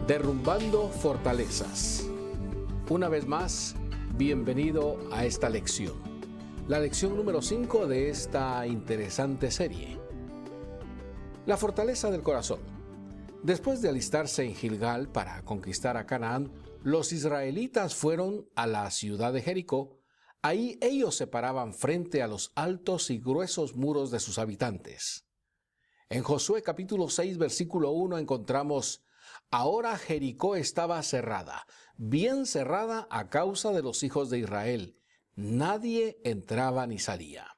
Derrumbando fortalezas. Una vez más, bienvenido a esta lección. La lección número 5 de esta interesante serie. La fortaleza del corazón. Después de alistarse en Gilgal para conquistar a Canaán, los israelitas fueron a la ciudad de Jericó. Ahí ellos se paraban frente a los altos y gruesos muros de sus habitantes. En Josué capítulo 6, versículo 1 encontramos: Ahora Jericó estaba cerrada, bien cerrada a causa de los hijos de Israel. Nadie entraba ni salía.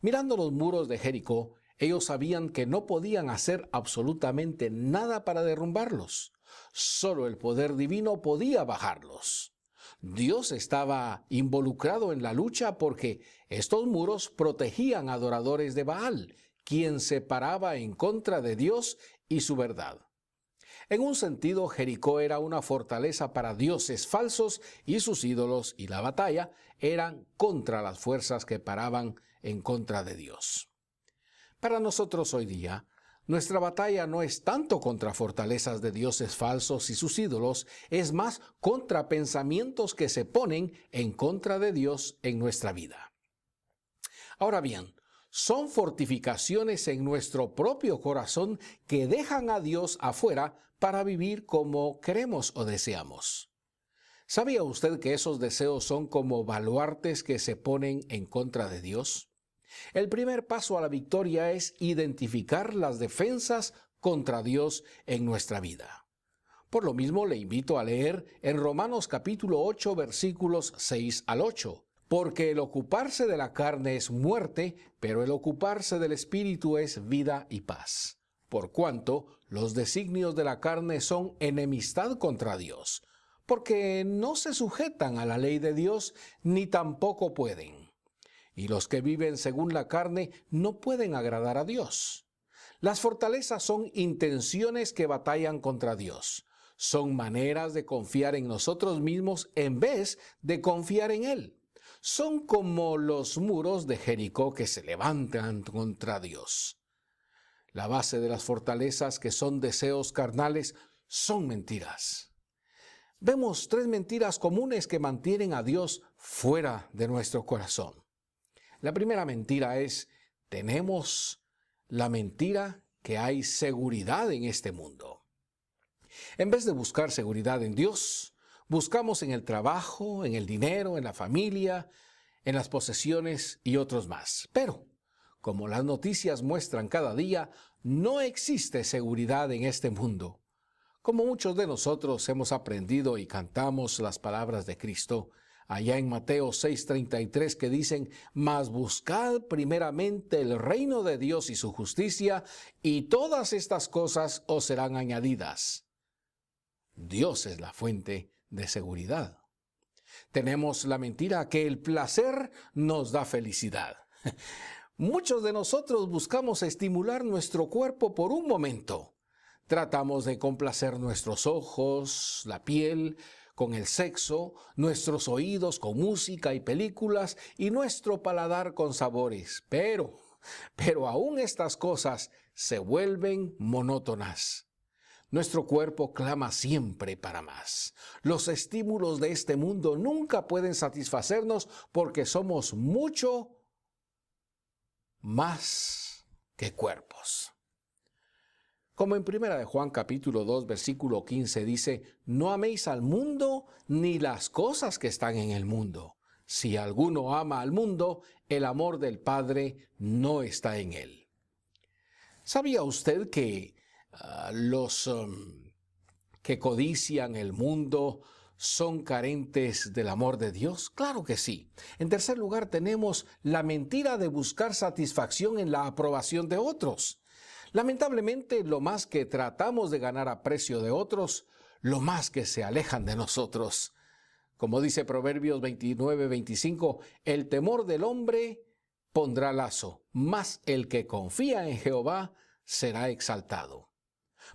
Mirando los muros de Jericó, ellos sabían que no podían hacer absolutamente nada para derrumbarlos. Solo el poder divino podía bajarlos. Dios estaba involucrado en la lucha porque estos muros protegían a adoradores de Baal, quien se paraba en contra de Dios y su verdad. En un sentido, Jericó era una fortaleza para dioses falsos y sus ídolos, y la batalla eran contra las fuerzas que paraban en contra de Dios. Para nosotros hoy día, nuestra batalla no es tanto contra fortalezas de dioses falsos y sus ídolos, es más contra pensamientos que se ponen en contra de Dios en nuestra vida. Ahora bien, son fortificaciones en nuestro propio corazón que dejan a Dios afuera para vivir como queremos o deseamos. ¿Sabía usted que esos deseos son como baluartes que se ponen en contra de Dios? El primer paso a la victoria es identificar las defensas contra Dios en nuestra vida. Por lo mismo le invito a leer en Romanos capítulo 8 versículos 6 al 8. Porque el ocuparse de la carne es muerte, pero el ocuparse del espíritu es vida y paz. Por cuanto los designios de la carne son enemistad contra Dios, porque no se sujetan a la ley de Dios, ni tampoco pueden. Y los que viven según la carne no pueden agradar a Dios. Las fortalezas son intenciones que batallan contra Dios. Son maneras de confiar en nosotros mismos en vez de confiar en Él. Son como los muros de Jericó que se levantan contra Dios. La base de las fortalezas, que son deseos carnales, son mentiras. Vemos 3 mentiras comunes que mantienen a Dios fuera de nuestro corazón. La primera mentira es: tenemos la mentira que hay seguridad en este mundo. En vez de buscar seguridad en Dios, buscamos en el trabajo, en el dinero, en la familia, en las posesiones y otros más. Pero, como las noticias muestran cada día, no existe seguridad en este mundo. Como muchos de nosotros hemos aprendido y cantamos las palabras de Cristo, allá en Mateo 6:33, que dicen: Mas buscad primeramente el reino de Dios y su justicia, y todas estas cosas os serán añadidas. Dios es la fuente de seguridad. Tenemos la mentira que el placer nos da felicidad. Muchos de nosotros buscamos estimular nuestro cuerpo por un momento. Tratamos de complacer nuestros ojos, la piel, con el sexo, nuestros oídos con música y películas, y nuestro paladar con sabores. Pero aún estas cosas se vuelven monótonas. Nuestro cuerpo clama siempre para más. Los estímulos de este mundo nunca pueden satisfacernos porque somos mucho más que cuerpos. Como en 1 de Juan capítulo 2 versículo 15 dice: No améis al mundo ni las cosas que están en el mundo. Si alguno ama al mundo, el amor del Padre no está en él. ¿Sabía usted que los que codician el mundo son carentes del amor de Dios? Claro que sí. En tercer lugar, tenemos la mentira de buscar satisfacción en la aprobación de otros. Lamentablemente, lo más que tratamos de ganar aprecio de otros, lo más que se alejan de nosotros. Como dice Proverbios 29:25, el temor del hombre pondrá lazo, mas el que confía en Jehová será exaltado.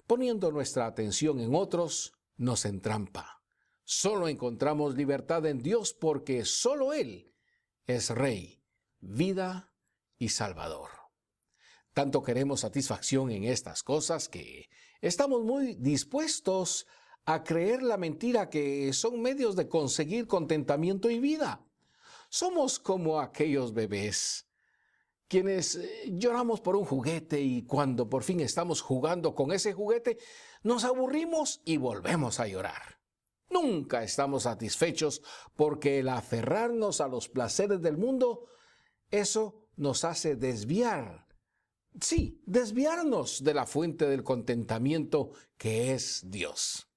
Poniendo nuestra atención en otros, nos entrampa. Solo encontramos libertad en Dios porque solo Él es Rey, vida y Salvador. Tanto queremos satisfacción en estas cosas que estamos muy dispuestos a creer la mentira que son medios de conseguir contentamiento y vida. Somos como aquellos bebés quienes lloramos por un juguete y cuando por fin estamos jugando con ese juguete, nos aburrimos y volvemos a llorar. Nunca estamos satisfechos porque el aferrarnos a los placeres del mundo, eso nos hace desviarnos de la fuente del contentamiento que es Dios.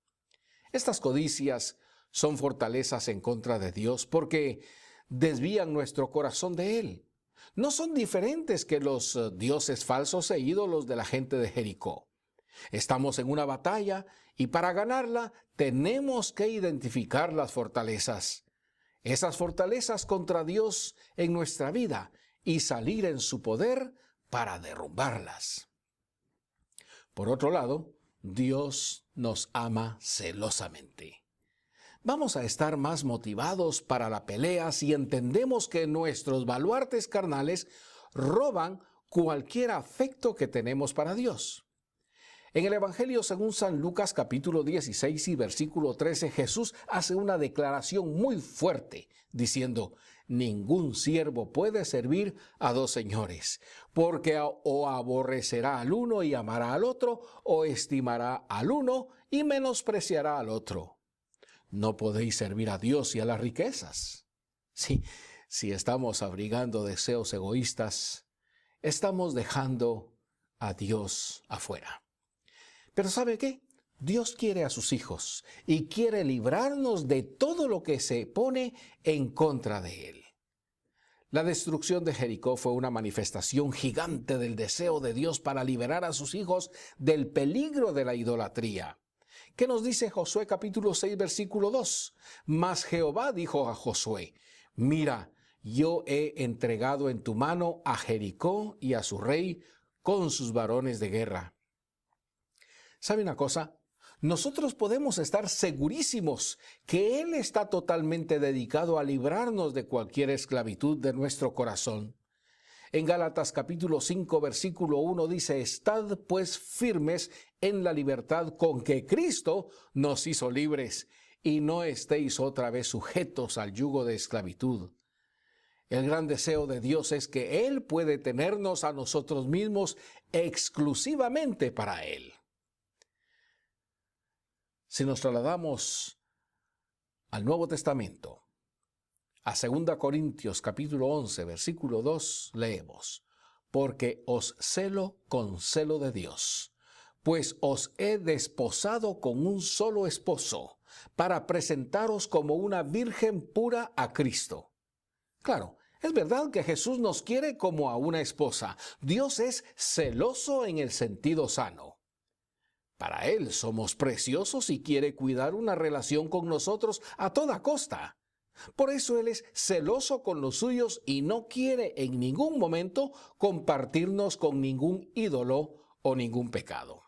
Estas codicias son fortalezas en contra de Dios porque desvían nuestro corazón de Él. No son diferentes que los dioses falsos e ídolos de la gente de Jericó. Estamos en una batalla y para ganarla tenemos que identificar las fortalezas. Esas fortalezas contra Dios en nuestra vida y salir en su poder para derrumbarlas. Por otro lado, Dios nos ama celosamente. Vamos a estar más motivados para la pelea si entendemos que nuestros baluartes carnales roban cualquier afecto que tenemos para Dios. En el Evangelio según San Lucas capítulo 16 y versículo 13, Jesús hace una declaración muy fuerte, diciendo: ningún siervo puede servir a dos señores, porque o aborrecerá al uno y amará al otro, o estimará al uno y menospreciará al otro. No podéis servir a Dios y a las riquezas. Si estamos abrigando deseos egoístas, estamos dejando a Dios afuera. Pero ¿sabe qué? Dios quiere a sus hijos y quiere librarnos de todo lo que se pone en contra de Él. La destrucción de Jericó fue una manifestación gigante del deseo de Dios para liberar a sus hijos del peligro de la idolatría. ¿Qué nos dice Josué capítulo 6 versículo 2? Mas Jehová dijo a Josué: mira, yo he entregado en tu mano a Jericó y a su rey con sus varones de guerra. ¿Sabe una cosa? Nosotros podemos estar segurísimos que Él está totalmente dedicado a librarnos de cualquier esclavitud de nuestro corazón. En Gálatas capítulo 5 versículo 1 dice: estad pues firmes en la libertad con que Cristo nos hizo libres, y no estéis otra vez sujetos al yugo de esclavitud. El gran deseo de Dios es que Él puede tenernos a nosotros mismos exclusivamente para Él. Si nos trasladamos al Nuevo Testamento, a 2 Corintios capítulo 11, versículo 2, leemos: porque os celo con celo de Dios, pues os he desposado con un solo esposo, para presentaros como una virgen pura a Cristo. Claro, es verdad que Jesús nos quiere como a una esposa. Dios es celoso en el sentido sano. Para Él somos preciosos y quiere cuidar una relación con nosotros a toda costa. Por eso Él es celoso con los suyos y no quiere en ningún momento compartirnos con ningún ídolo o ningún pecado.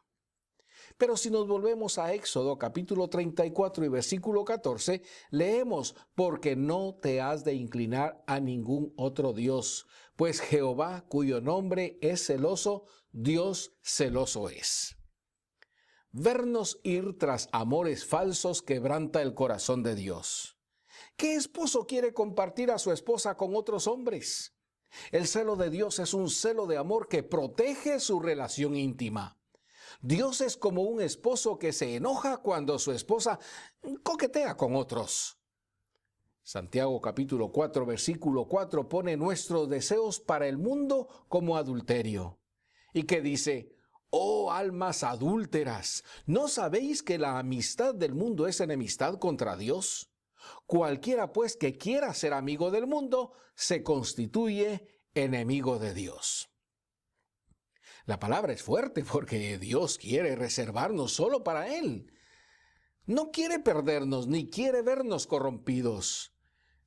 Pero si nos volvemos a Éxodo capítulo 34 y versículo 14, leemos: porque no te has de inclinar a ningún otro Dios, pues Jehová, cuyo nombre es celoso, Dios celoso es. Vernos ir tras amores falsos quebranta el corazón de Dios. ¿Qué esposo quiere compartir a su esposa con otros hombres? El celo de Dios es un celo de amor que protege su relación íntima. Dios es como un esposo que se enoja cuando su esposa coquetea con otros. Santiago capítulo 4 versículo 4 pone nuestros deseos para el mundo como adulterio. ¿Y qué dice? Oh almas adúlteras, ¿no sabéis que la amistad del mundo es enemistad contra Dios? Cualquiera pues que quiera ser amigo del mundo se constituye enemigo de Dios. La palabra es fuerte porque Dios quiere reservarnos solo para Él. No quiere perdernos ni quiere vernos corrompidos.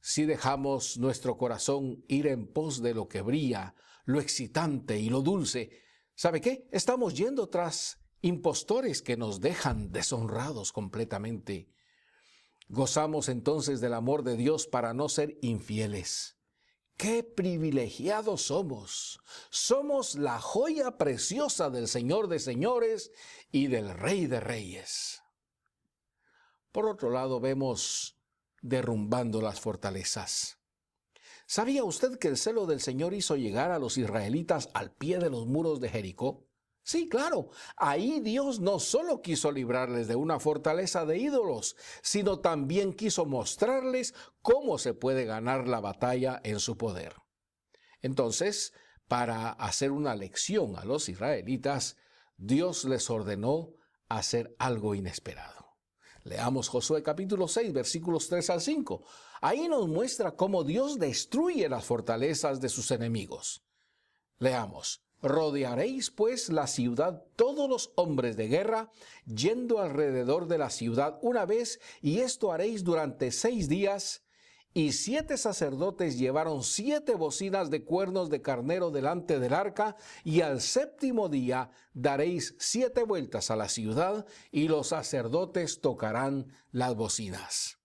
Si dejamos nuestro corazón ir en pos de lo que brilla, lo excitante y lo dulce, ¿sabe qué? Estamos yendo tras impostores que nos dejan deshonrados completamente. Gozamos entonces del amor de Dios para no ser infieles. ¡Qué privilegiados somos! Somos la joya preciosa del Señor de señores y del Rey de reyes. Por otro lado, vemos derrumbando las fortalezas. ¿Sabía usted que el celo del Señor hizo llegar a los israelitas al pie de los muros de Jericó? Sí, claro, ahí Dios no solo quiso librarles de una fortaleza de ídolos, sino también quiso mostrarles cómo se puede ganar la batalla en su poder. Entonces, para hacer una lección a los israelitas, Dios les ordenó hacer algo inesperado. Leamos Josué capítulo 6, versículos 3 al 5. Ahí nos muestra cómo Dios destruye las fortalezas de sus enemigos. Leamos. Rodearéis pues la ciudad todos los hombres de guerra, yendo alrededor de la ciudad una vez, y esto haréis durante 6 días. Y 7 sacerdotes llevaron 7 bocinas de cuernos de carnero delante del arca, y al 7º día daréis 7 vueltas a la ciudad, y los sacerdotes tocarán las bocinas.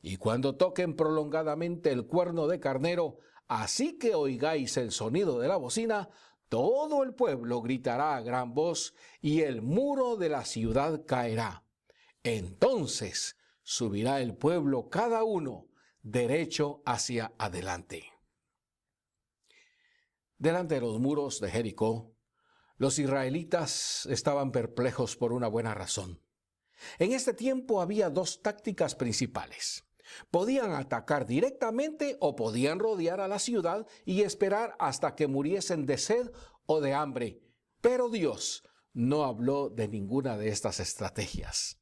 Y cuando toquen prolongadamente el cuerno de carnero, así que oigáis el sonido de la bocina, todo el pueblo gritará a gran voz, y el muro de la ciudad caerá. Entonces subirá el pueblo cada uno derecho hacia adelante. Delante de los muros de Jericó, los israelitas estaban perplejos por una buena razón. En este tiempo había 2 tácticas principales. Podían atacar directamente o podían rodear a la ciudad y esperar hasta que muriesen de sed o de hambre. Pero Dios no habló de ninguna de estas estrategias.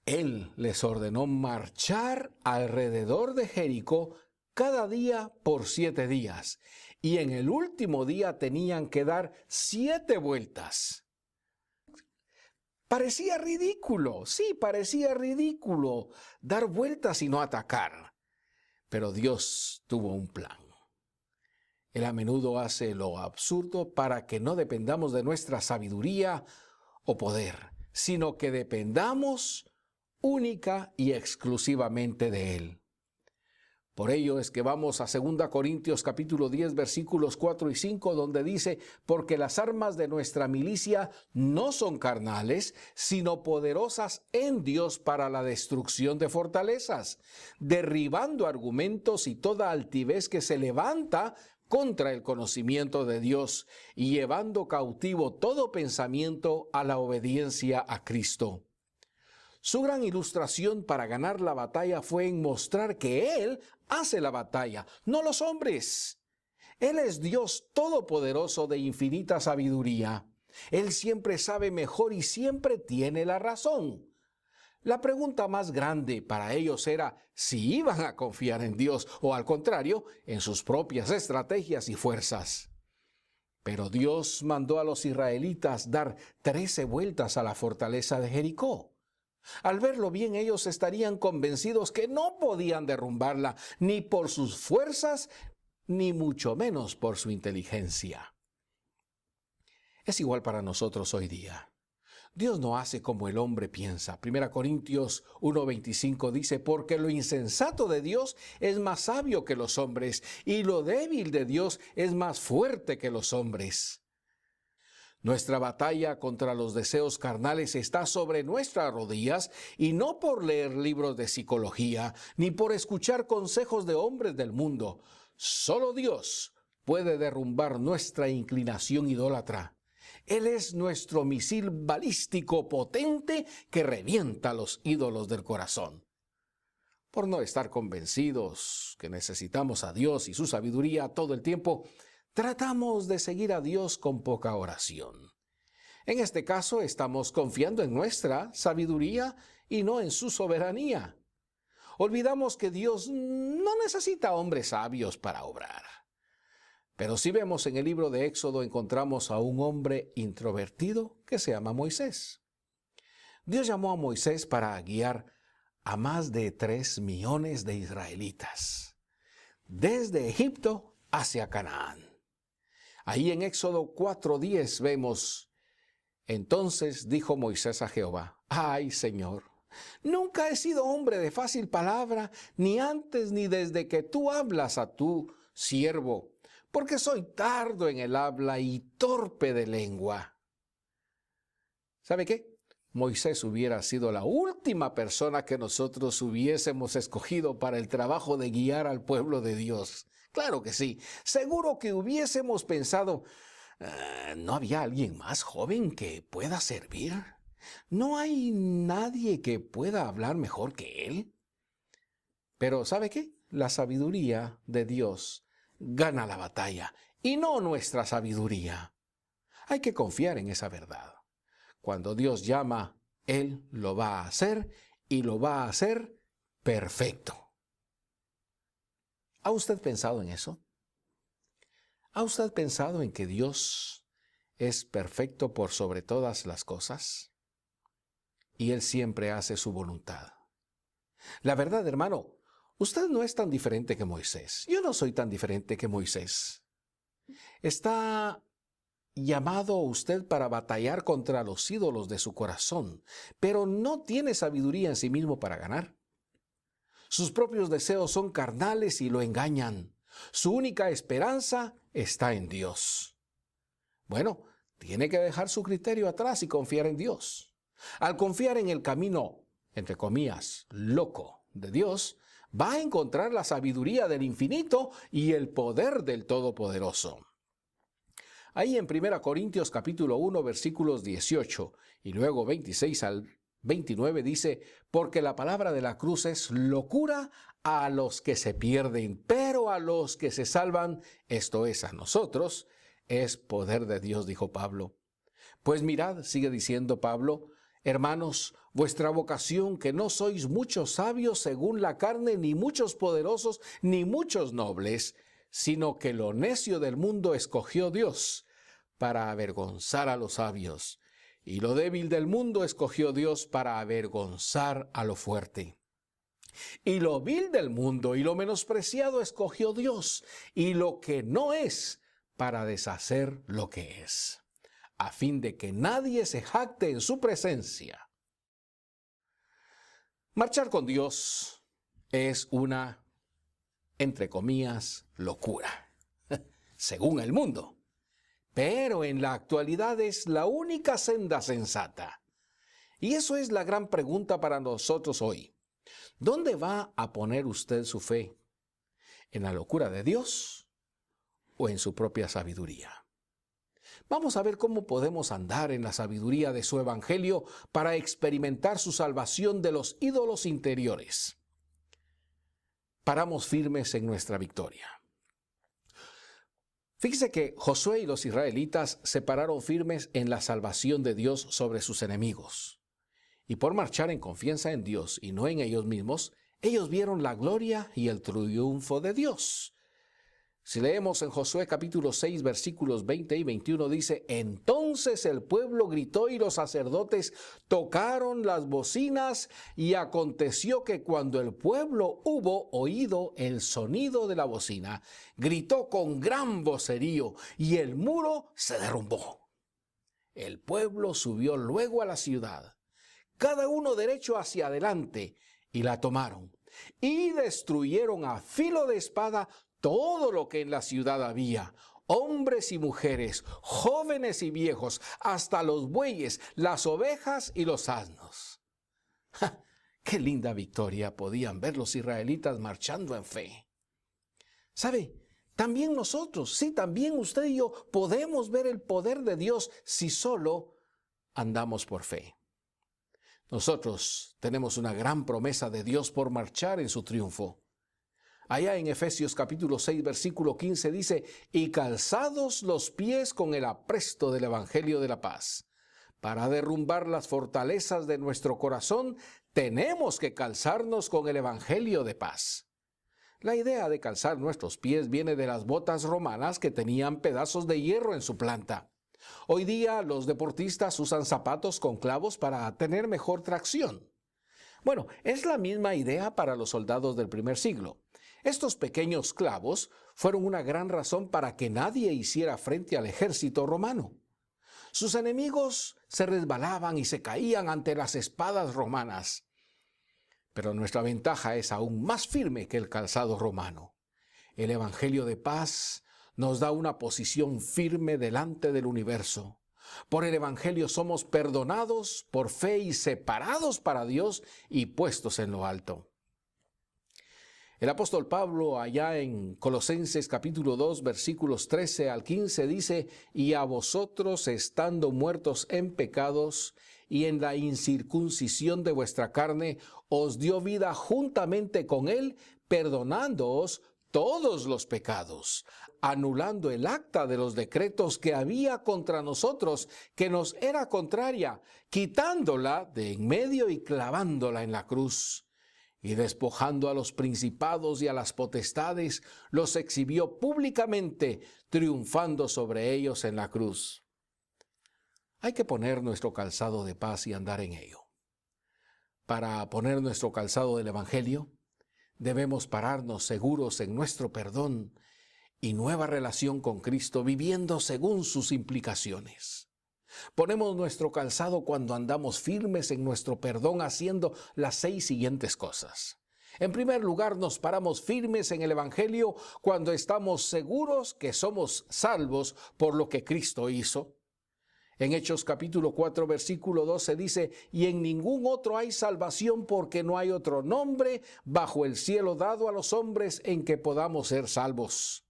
Él les ordenó marchar alrededor de Jericó cada día por 7 días, y en el último día tenían que dar 7 vueltas. Parecía ridículo, sí, parecía ridículo dar vueltas y no atacar. Pero Dios tuvo un plan. Él a menudo hace lo absurdo para que no dependamos de nuestra sabiduría o poder, sino que dependamos única y exclusivamente de Él. Por ello es que vamos a 2 Corintios capítulo 10 versículos 4 y 5, donde dice: porque las armas de nuestra milicia no son carnales, sino poderosas en Dios para la destrucción de fortalezas, derribando argumentos y toda altivez que se levanta contra el conocimiento de Dios, y llevando cautivo todo pensamiento a la obediencia a Cristo. Su gran ilustración para ganar la batalla fue en mostrar que Él hace la batalla, no los hombres. Él es Dios todopoderoso de infinita sabiduría. Él siempre sabe mejor y siempre tiene la razón. La pregunta más grande para ellos era si iban a confiar en Dios o, al contrario, en sus propias estrategias y fuerzas. Pero Dios mandó a los israelitas dar 13 vueltas a la fortaleza de Jericó. Al verlo bien, ellos estarían convencidos que no podían derrumbarla, ni por sus fuerzas, ni mucho menos por su inteligencia. Es igual para nosotros hoy día. Dios no hace como el hombre piensa. 1 Corintios 1:25 dice: porque lo insensato de Dios es más sabio que los hombres, y lo débil de Dios es más fuerte que los hombres. Nuestra batalla contra los deseos carnales está sobre nuestras rodillas, y no por leer libros de psicología, ni por escuchar consejos de hombres del mundo. Solo Dios puede derrumbar nuestra inclinación idólatra. Él es nuestro misil balístico potente que revienta los ídolos del corazón. Por no estar convencidos que necesitamos a Dios y su sabiduría todo el tiempo, tratamos de seguir a Dios con poca oración. En este caso, estamos confiando en nuestra sabiduría y no en su soberanía. Olvidamos que Dios no necesita hombres sabios para obrar. Pero si vemos en el libro de Éxodo, encontramos a un hombre introvertido que se llama Moisés. Dios llamó a Moisés para guiar a más de 3 millones de israelitas, desde Egipto hacia Canaán. Ahí en Éxodo 4:10 vemos: entonces dijo Moisés a Jehová: ay, Señor, nunca he sido hombre de fácil palabra, ni antes ni desde que tú hablas a tu siervo, porque soy tardo en el habla y torpe de lengua. ¿Sabe qué? Moisés hubiera sido la última persona que nosotros hubiésemos escogido para el trabajo de guiar al pueblo de Dios. Claro que sí. Seguro que hubiésemos pensado, ¿no había alguien más joven que pueda servir? ¿No hay nadie que pueda hablar mejor que él? Pero ¿sabe qué? La sabiduría de Dios gana la batalla y no nuestra sabiduría. Hay que confiar en esa verdad. Cuando Dios llama, Él lo va a hacer y lo va a hacer perfecto. ¿Ha usted pensado en eso? ¿Ha usted pensado en que Dios es perfecto por sobre todas las cosas? Y Él siempre hace su voluntad. La verdad, hermano, usted no es tan diferente que Moisés. Yo no soy tan diferente que Moisés. ¿Está llamado usted para batallar contra los ídolos de su corazón, pero no tiene sabiduría en sí mismo para ganar? Sus propios deseos son carnales y lo engañan. Su única esperanza está en Dios. Bueno, tiene que dejar su criterio atrás y confiar en Dios. Al confiar en el camino, entre comillas, loco de Dios, va a encontrar la sabiduría del infinito y el poder del Todopoderoso. Ahí en 1 Corintios capítulo 1 versículos 18 y luego 26 al 29 dice, porque la palabra de la cruz es locura a los que se pierden, pero a los que se salvan, esto es a nosotros, es poder de Dios, dijo Pablo. Pues mirad, sigue diciendo Pablo, hermanos, vuestra vocación, que no sois muchos sabios según la carne, ni muchos poderosos, ni muchos nobles, sino que lo necio del mundo escogió Dios para avergonzar a los sabios, y lo débil del mundo escogió Dios para avergonzar a lo fuerte. Y lo vil del mundo y lo menospreciado escogió Dios, y lo que no es, para deshacer lo que es, a fin de que nadie se jacte en su presencia. Marchar con Dios es una, entre comillas, locura, según el mundo. Pero en la actualidad es la única senda sensata. Y eso es la gran pregunta para nosotros hoy. ¿Dónde va a poner usted su fe? ¿En la locura de Dios o en su propia sabiduría? Vamos a ver cómo podemos andar en la sabiduría de su evangelio para experimentar su salvación de los ídolos interiores. Paramos firmes en nuestra victoria. Fíjese que Josué y los israelitas se pararon firmes en la salvación de Dios sobre sus enemigos. Y por marchar en confianza en Dios y no en ellos mismos, ellos vieron la gloria y el triunfo de Dios. Si leemos en Josué capítulo 6 versículos 20 y 21 dice, entonces el pueblo gritó y los sacerdotes tocaron las bocinas y aconteció que cuando el pueblo hubo oído el sonido de la bocina, gritó con gran vocerío y el muro se derrumbó. El pueblo subió luego a la ciudad, cada uno derecho hacia adelante, y la tomaron y destruyeron a filo de espada todo lo que en la ciudad había, hombres y mujeres, jóvenes y viejos, hasta los bueyes, las ovejas y los asnos. ¡Ja! ¡Qué linda victoria podían ver los israelitas marchando en fe! ¿Sabe? También nosotros, sí, también usted y yo podemos ver el poder de Dios si solo andamos por fe. Nosotros tenemos una gran promesa de Dios por marchar en su triunfo. Allá en Efesios capítulo 6, versículo 15 dice, y calzados los pies con el apresto del Evangelio de la paz. Para derrumbar las fortalezas de nuestro corazón, tenemos que calzarnos con el Evangelio de paz. La idea de calzar nuestros pies viene de las botas romanas que tenían pedazos de hierro en su planta. Hoy día los deportistas usan zapatos con clavos para tener mejor tracción. Bueno, es la misma idea para los soldados del primer siglo. Estos pequeños clavos fueron una gran razón para que nadie hiciera frente al ejército romano. Sus enemigos se resbalaban y se caían ante las espadas romanas. Pero nuestra ventaja es aún más firme que el calzado romano. El Evangelio de paz nos da una posición firme delante del universo. Por el Evangelio somos perdonados por fe y separados para Dios y puestos en lo alto. El apóstol Pablo, allá en Colosenses capítulo 2, versículos 13 al 15, dice: «Y a vosotros, estando muertos en pecados y en la incircuncisión de vuestra carne, os dio vida juntamente con él, perdonándoos todos los pecados, anulando el acta de los decretos que había contra nosotros, que nos era contraria, quitándola de en medio y clavándola en la cruz. Y despojando a los principados y a las potestades, los exhibió públicamente, triunfando sobre ellos en la cruz». Hay que poner nuestro calzado de paz y andar en ello. Para poner nuestro calzado del Evangelio, debemos pararnos seguros en nuestro perdón y nueva relación con Cristo, viviendo según sus implicaciones. Ponemos nuestro calzado cuando andamos firmes en nuestro perdón, haciendo las 6 siguientes cosas. En primer lugar, nos paramos firmes en el Evangelio cuando estamos seguros que somos salvos por lo que Cristo hizo. En Hechos capítulo 4, versículo 12 dice: «Y en ningún otro hay salvación, porque no hay otro nombre bajo el cielo dado a los hombres en que podamos ser salvos».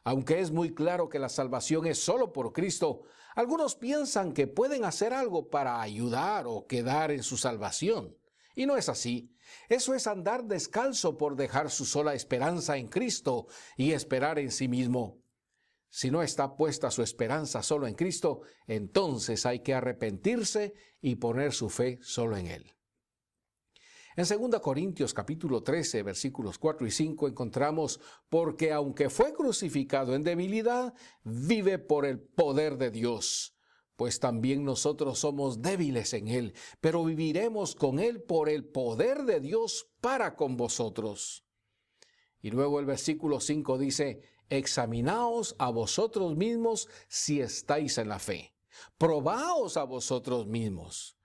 Aunque es muy claro que la salvación es solo por Cristo, algunos piensan que pueden hacer algo para ayudar o quedar en su salvación. Y no es así. Eso es andar descalzo por dejar su sola esperanza en Cristo y esperar en sí mismo. Si no está puesta su esperanza solo en Cristo, entonces hay que arrepentirse y poner su fe solo en Él. En 2 Corintios capítulo 13, versículos 4 y 5 encontramos: «Porque aunque fue crucificado en debilidad, vive por el poder de Dios. Pues también nosotros somos débiles en Él, pero viviremos con Él por el poder de Dios para con vosotros». Y luego el versículo 5 dice: «Examinaos a vosotros mismos si estáis en la fe. Probaos a vosotros mismos.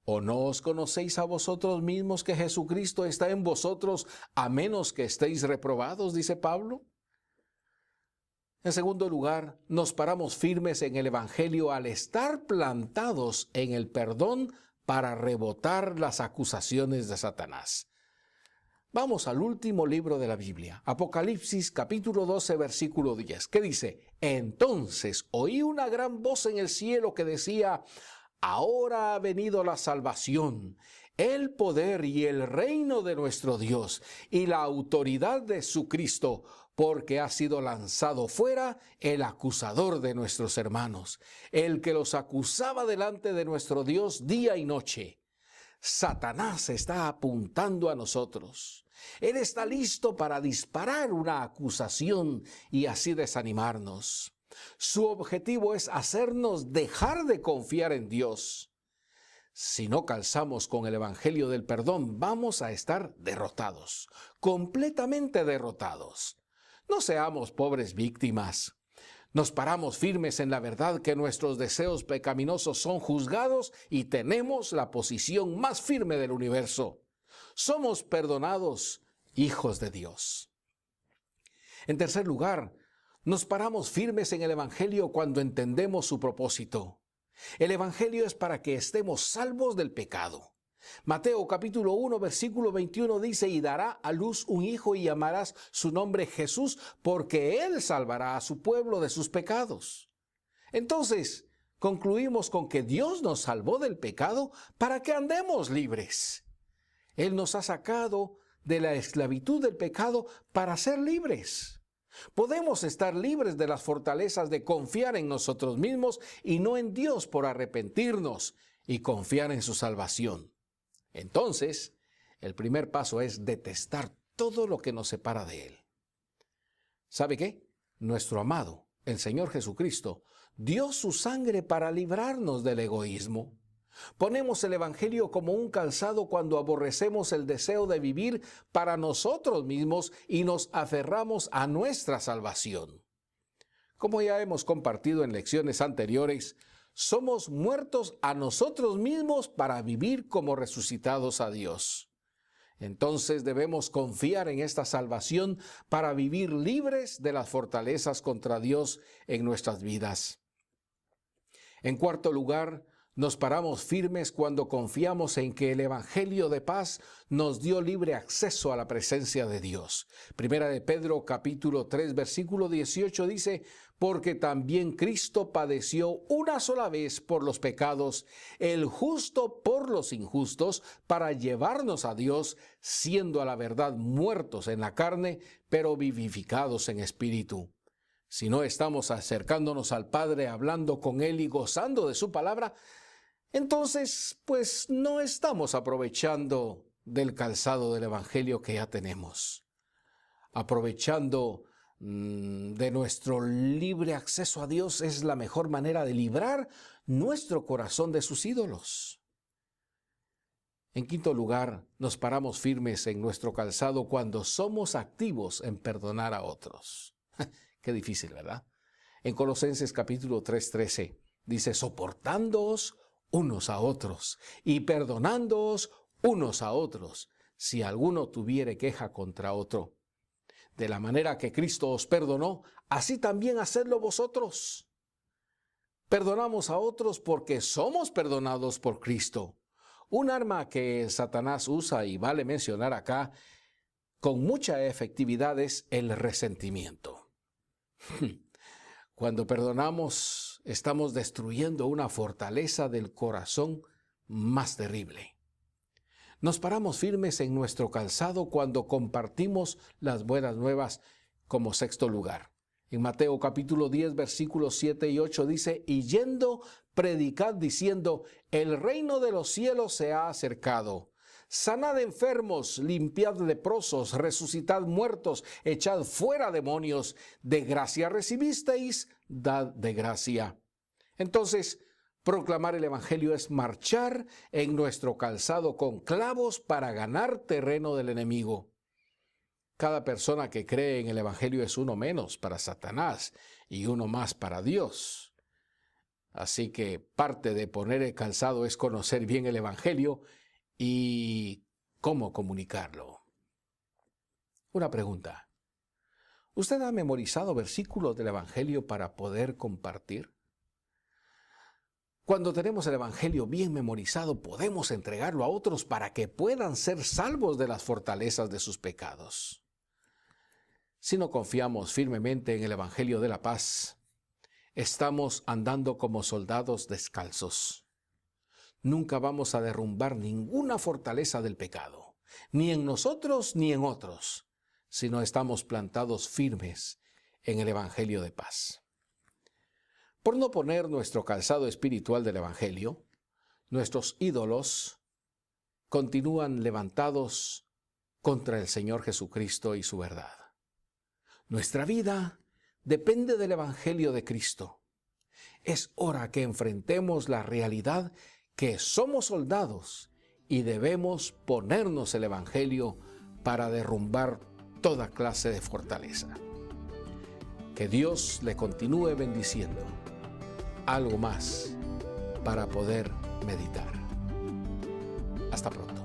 ¿O no os conocéis a vosotros mismos que Jesucristo está en vosotros, a menos que estéis reprobados?», dice Pablo. En segundo lugar, nos paramos firmes en el Evangelio al estar plantados en el perdón para rebotar las acusaciones de Satanás. Vamos al último libro de la Biblia, Apocalipsis capítulo 12, versículo 10, que dice: «Entonces oí una gran voz en el cielo que decía: Ahora ha venido la salvación, el poder y el reino de nuestro Dios y la autoridad de su Cristo, porque ha sido lanzado fuera el acusador de nuestros hermanos, el que los acusaba delante de nuestro Dios día y noche. Satanás está apuntando a nosotros. Él está listo para disparar una acusación y así desanimarnos. Su objetivo es hacernos dejar de confiar en Dios. Si no calzamos con el Evangelio del perdón, vamos a estar derrotados, completamente derrotados. No seamos pobres víctimas. Nos paramos firmes en la verdad que nuestros deseos pecaminosos son juzgados y tenemos la posición más firme del universo. Somos perdonados, hijos de Dios. En tercer lugar, nos paramos firmes en el Evangelio cuando entendemos su propósito. El Evangelio es para que estemos salvos del pecado. Mateo capítulo 1, versículo 21 dice: «Y dará a luz un hijo y llamarás su nombre Jesús, porque él salvará a su pueblo de sus pecados». Entonces, concluimos con que Dios nos salvó del pecado para que andemos libres. Él nos ha sacado de la esclavitud del pecado para ser libres. Podemos estar libres de las fortalezas de confiar en nosotros mismos y no en Dios por arrepentirnos y confiar en su salvación. Entonces, el primer paso es detestar todo lo que nos separa de Él. ¿Sabe qué? Nuestro amado, el Señor Jesucristo, dio su sangre para librarnos del egoísmo. Ponemos el Evangelio como un calzado cuando aborrecemos el deseo de vivir para nosotros mismos y nos aferramos a nuestra salvación. Como ya hemos compartido en lecciones anteriores, somos muertos a nosotros mismos para vivir como resucitados a Dios. Entonces debemos confiar en esta salvación para vivir libres de las fortalezas contra Dios en nuestras vidas. En cuarto lugar, nos paramos firmes cuando confiamos en que el Evangelio de paz nos dio libre acceso a la presencia de Dios. Primera de Pedro capítulo 3 versículo 18 dice: porque también Cristo padeció una sola vez por los pecados, el justo por los injustos, para llevarnos a Dios, siendo a la verdad muertos en la carne, pero vivificados en espíritu. Si no estamos acercándonos al Padre, hablando con Él y gozando de su palabra, entonces, pues no estamos aprovechando del calzado del Evangelio que ya tenemos, aprovechando de nuestro libre acceso a Dios. Es la mejor manera de librar nuestro corazón de sus ídolos. En quinto lugar, nos paramos firmes en nuestro calzado cuando somos activos en perdonar a otros. Qué difícil, ¿verdad? En Colosenses capítulo 3:13 dice: soportándoos unos a otros y perdonándoos unos a otros, si alguno tuviere queja contra otro. De la manera que Cristo os perdonó, así también hacedlo vosotros. Perdonamos a otros porque somos perdonados por Cristo. Un arma que Satanás usa, y vale mencionar acá, con mucha efectividad, es el resentimiento. Cuando perdonamos, estamos destruyendo una fortaleza del corazón más terrible. Nos paramos firmes en nuestro calzado cuando compartimos las buenas nuevas como sexto lugar. En Mateo capítulo 10, versículos 7 y 8 dice: y yendo, predicad diciendo: el reino de los cielos se ha acercado. Sanad enfermos, limpiad leprosos, resucitad muertos, echad fuera demonios. De gracia recibisteis, dad de gracia. Entonces, proclamar el Evangelio es marchar en nuestro calzado con clavos para ganar terreno del enemigo. Cada persona que cree en el Evangelio es uno menos para Satanás y uno más para Dios. Así que parte de poner el calzado es conocer bien el Evangelio y cómo comunicarlo. Una pregunta: ¿usted ha memorizado versículos del Evangelio para poder compartir? Cuando tenemos el Evangelio bien memorizado, podemos entregarlo a otros para que puedan ser salvos de las fortalezas de sus pecados. Si no confiamos firmemente en el Evangelio de la paz, estamos andando como soldados descalzos. Nunca vamos a derrumbar ninguna fortaleza del pecado, ni en nosotros ni en otros, si no estamos plantados firmes en el Evangelio de paz. Por no poner nuestro calzado espiritual del Evangelio, nuestros ídolos continúan levantados contra el Señor Jesucristo y su verdad. Nuestra vida depende del Evangelio de Cristo. Es hora que enfrentemos la realidad que somos soldados y debemos ponernos el Evangelio para derrumbar toda clase de fortaleza. Que Dios le continúe bendiciendo. Algo más para poder meditar. Hasta pronto.